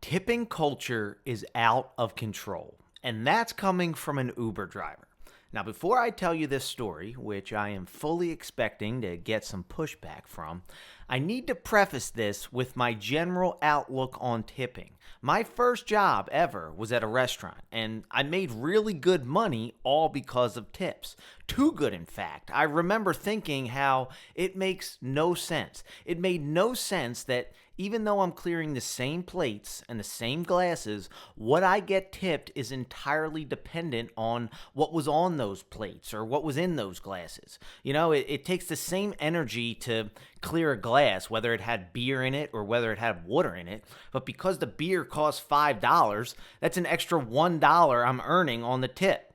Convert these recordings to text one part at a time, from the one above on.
Tipping culture is out of control, and that's coming from an Uber driver. Now, before I tell you this story, which I am fully expecting to get some pushback from, I need to preface this with my general outlook on tipping. My first job ever was at a restaurant, and I made really good money all because of tips. Too good, in fact. I remember thinking how it makes no sense. It made no sense that even though I'm clearing the same plates and the same glasses, what I get tipped is entirely dependent on what was on those plates or what was in those glasses. It takes the same energy to clear a glass, whether it had beer in it or whether it had water in it. But because the beer costs $5, that's an extra $1 I'm earning on the tip.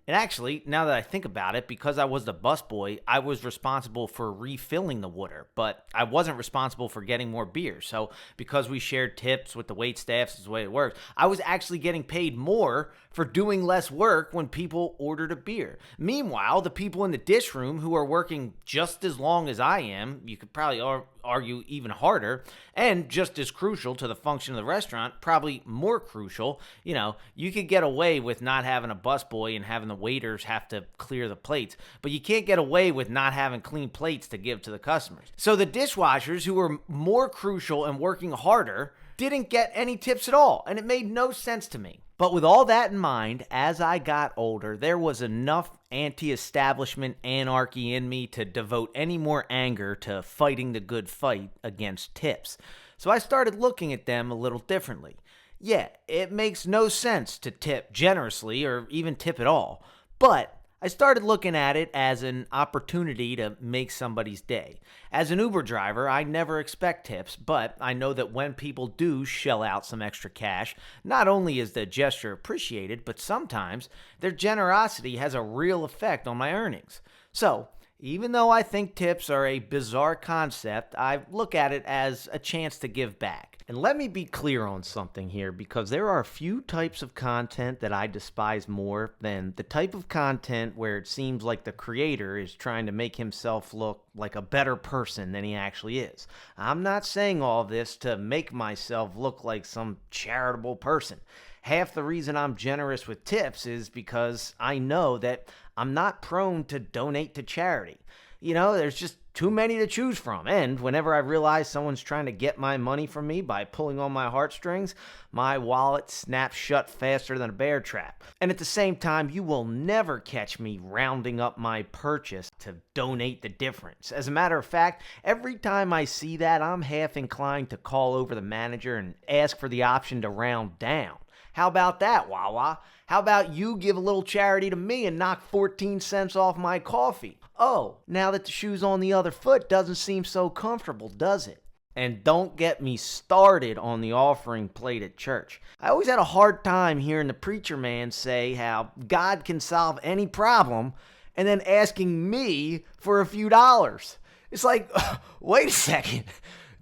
And actually, now that I think about it, because I was the busboy, I was responsible for refilling the water, but I wasn't responsible for getting more beer. So because we shared tips with the wait staffs, is the way it works, I was actually getting paid more for doing less work when people ordered a beer. Meanwhile, the people in the dish room who are working just as long as I am, you could probably argue even harder, and just as crucial to the function of the restaurant, probably more crucial. You could get away with not having a busboy and having the waiters have to clear the plates, but you can't get away with not having clean plates to give to the customers. So the dishwashers, who were more crucial and working harder, didn't get any tips at all, and it made no sense to me. But with all that in mind, as I got older, there was enough anti-establishment anarchy in me to devote any more anger to fighting the good fight against tips. So I started looking at them a little differently. Yeah, it makes no sense to tip generously or even tip at all, but I started looking at it as an opportunity to make somebody's day. As an Uber driver, I never expect tips, but I know that when people do shell out some extra cash, not only is the gesture appreciated, but sometimes their generosity has a real effect on my earnings. So, even though I think tips are a bizarre concept, I look at it as a chance to give back. And let me be clear on something here, because there are a few types of content that I despise more than the type of content where it seems like the creator is trying to make himself look like a better person than he actually is. I'm not saying all this to make myself look like some charitable person. Half the reason I'm generous with tips is because I know that I'm not prone to donate to charity. There's just too many to choose from. And whenever I realize someone's trying to get my money from me by pulling on my heartstrings, my wallet snaps shut faster than a bear trap. And at the same time, you will never catch me rounding up my purchase to donate the difference. As a matter of fact, every time I see that, I'm half inclined to call over the manager and ask for the option to round down. How about that, Wawa? How about you give a little charity to me and knock 14 cents off my coffee? Oh, now that the shoe's on the other foot doesn't seem so comfortable, does it? And don't get me started on the offering plate at church. I always had a hard time hearing the preacher man say how God can solve any problem and then asking me for a few dollars. It's like, wait a second.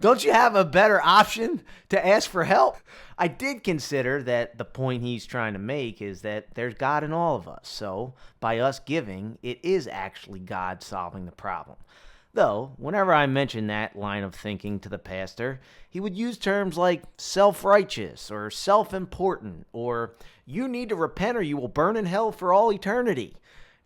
Don't you have a better option to ask for help? I did consider that the point he's trying to make is that there's God in all of us. So by us giving, it is actually God solving the problem. Though, whenever I mention that line of thinking to the pastor, he would use terms like self-righteous or self-important or you need to repent or you will burn in hell for all eternity.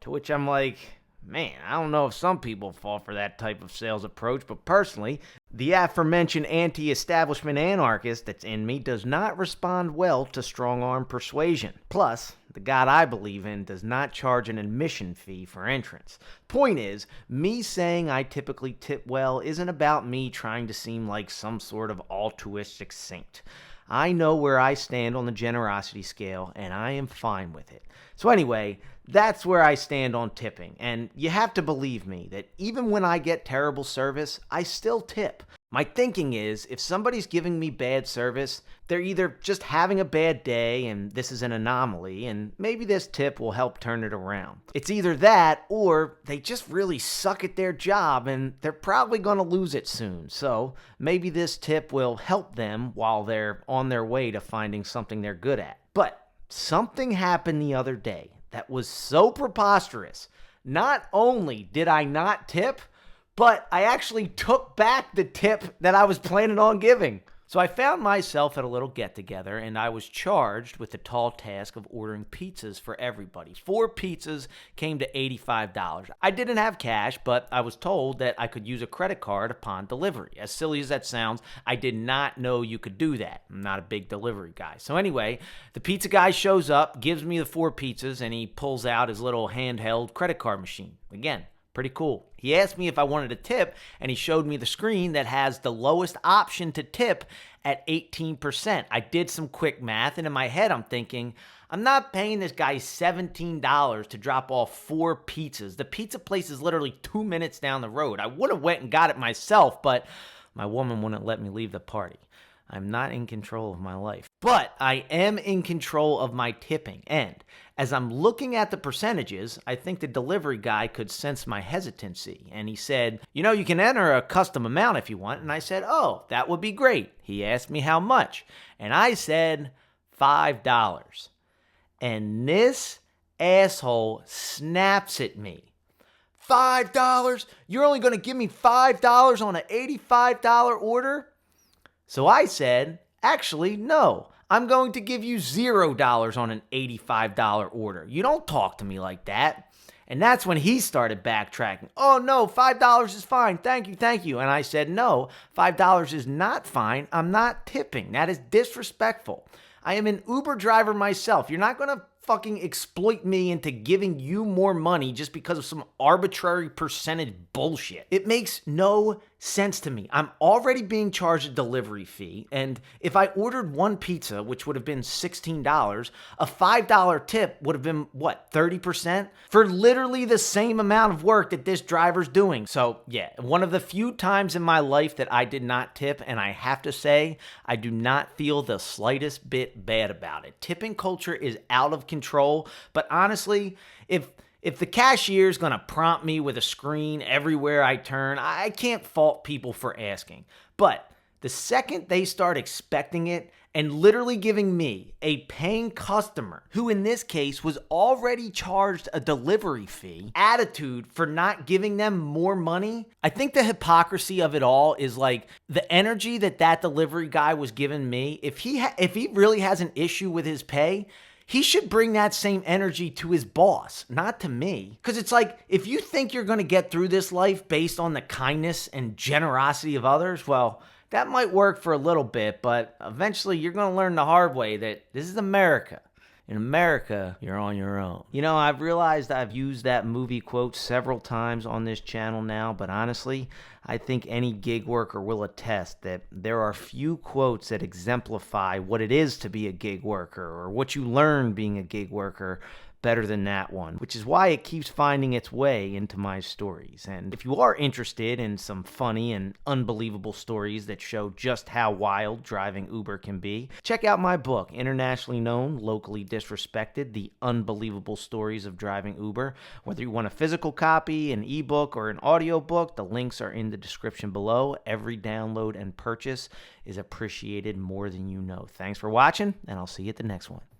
To which I'm like, man, I don't know if some people fall for that type of sales approach, but personally, the aforementioned anti-establishment anarchist that's in me does not respond well to strong-arm persuasion. Plus, the God I believe in does not charge an admission fee for entrance. Point is, me saying I typically tip well isn't about me trying to seem like some sort of altruistic saint. I know where I stand on the generosity scale, and I am fine with it. So anyway, that's where I stand on tipping, and you have to believe me that even when I get terrible service, I still tip. My thinking is, if somebody's giving me bad service, they're either just having a bad day and this is an anomaly and maybe this tip will help turn it around. It's either that or they just really suck at their job and they're probably going to lose it soon. So maybe this tip will help them while they're on their way to finding something they're good at. But something happened the other day that was so preposterous. Not only did I not tip, but I actually took back the tip that I was planning on giving. So I found myself at a little get-together, and I was charged with the tall task of ordering pizzas for everybody. 4 pizzas came to $85. I didn't have cash, but I was told that I could use a credit card upon delivery. As silly as that sounds, I did not know you could do that. I'm not a big delivery guy. So anyway, the pizza guy shows up, gives me the 4 pizzas, and he pulls out his little handheld credit card machine. Again, pretty cool. He asked me if I wanted a tip, and he showed me the screen that has the lowest option to tip at 18%. I did some quick math, and in my head, I'm thinking, I'm not paying this guy $17 to drop off 4 pizzas. The pizza place is literally 2 minutes down the road. I would have went and got it myself, but my woman wouldn't let me leave the party. I'm not in control of my life, but I am in control of my tipping. And as I'm looking at the percentages, I think the delivery guy could sense my hesitancy. And he said, you can enter a custom amount if you want. And I said, oh, that would be great. He asked me how much. And I said, $5. And this asshole snaps at me. $5? You're only going to give me $5 on an $85 order? So I said, actually, no. I'm going to give you $0 on an $85 order. You don't talk to me like that. And that's when he started backtracking. Oh, no, $5 is fine. Thank you. And I said, no, $5 is not fine. I'm not tipping. That is disrespectful. I am an Uber driver myself. You're not going to fucking exploit me into giving you more money just because of some arbitrary percentage bullshit. It makes no sense to me. I'm already being charged a delivery fee, and if I ordered 1 pizza, which would have been $16, a $5 tip would have been, 30%? For literally the same amount of work that this driver's doing. So, yeah, one of the few times in my life that I did not tip, and I have to say, I do not feel the slightest bit bad about it. Tipping culture is out of control, but honestly, if the cashier is going to prompt me with a screen everywhere I turn, I can't fault people for asking. But the second they start expecting it and literally giving me, a paying customer, who in this case was already charged a delivery fee, attitude for not giving them more money, I think the hypocrisy of it all is like the energy that delivery guy was giving me. If he really has an issue with his pay, he should bring that same energy to his boss, not to me. Because it's like, if you think you're going to get through this life based on the kindness and generosity of others, well, that might work for a little bit, but eventually you're going to learn the hard way that this is America. In America, you're on your own. I've realized I've used that movie quote several times on this channel now, but honestly, I think any gig worker will attest that there are few quotes that exemplify what it is to be a gig worker or what you learn being a gig worker better than that one, which is why it keeps finding its way into my stories. And if you are interested in some funny and unbelievable stories that show just how wild driving Uber can be, check out my book, internationally known, locally disrespected, The Unbelievable Stories of Driving Uber. Whether you want a physical copy, an ebook, or an audiobook, the links are in the description below. Every download and purchase is appreciated more than you know. Thanks for watching, and I'll see you at the next one.